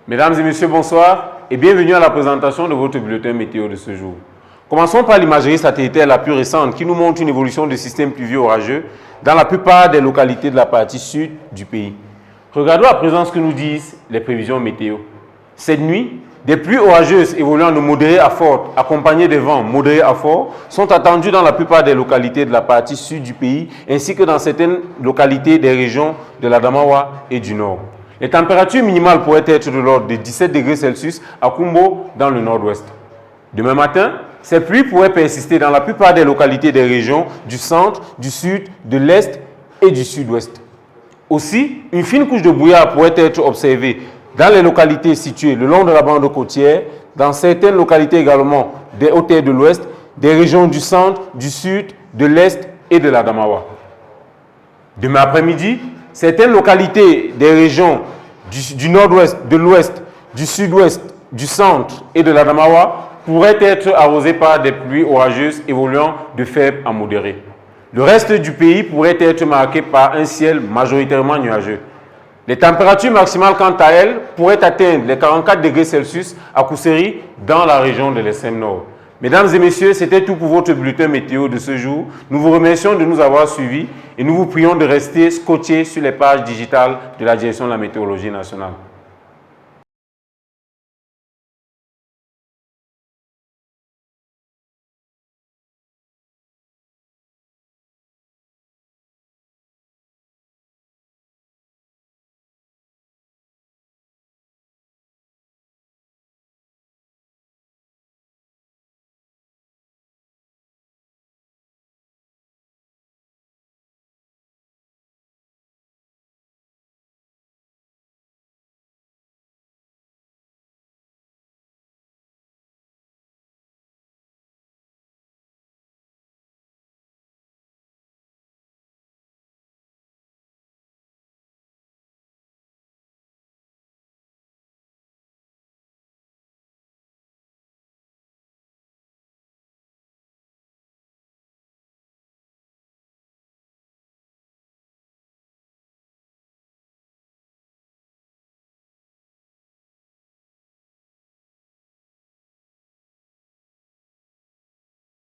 Mesdames et messieurs, bonsoir et bienvenue à la présentation de votre bulletin météo de ce jour. Commençons par l'imagerie satellitaire la plus récente qui nous montre une évolution du système pluvieux orageux dans la plupart des localités de la partie sud du pays. Regardons à présent ce que nous disent les prévisions météo. Cette nuit, des pluies orageuses évoluant de modérées à fortes, accompagnées de vents modérés à forts, sont attendues dans la plupart des localités de la partie sud du pays, ainsi que dans certaines localités des régions de l'Adamawa et du Nord. Les températures minimales pourraient être de l'ordre de 17 degrés Celsius à Kumbo, dans le nord-ouest. Demain matin, ces pluies pourraient persister dans la plupart des localités des régions du centre, du sud, de l'est et du sud-ouest. Aussi, une fine couche de brouillard pourrait être observée dans les localités situées le long de la bande côtière, dans certaines localités également des hauteurs de l'ouest, des régions du centre, du sud, de l'est et de l'Adamawa. Demain après-midi, certaines localités des régions du nord-ouest, de l'ouest, du sud-ouest, du centre et de l'Adamawa pourraient être arrosées par des pluies orageuses évoluant de faibles à modérées. Le reste du pays pourrait être marqué par un ciel majoritairement nuageux. Les températures maximales, quant à elles, pourraient atteindre les 44 degrés Celsius à Kousséri, dans la région de l'extrême nord. Mesdames et messieurs, c'était tout pour votre bulletin météo de ce jour. Nous vous remercions de nous avoir suivis et nous vous prions de rester scotchés sur les pages digitales de la Direction de la météorologie nationale.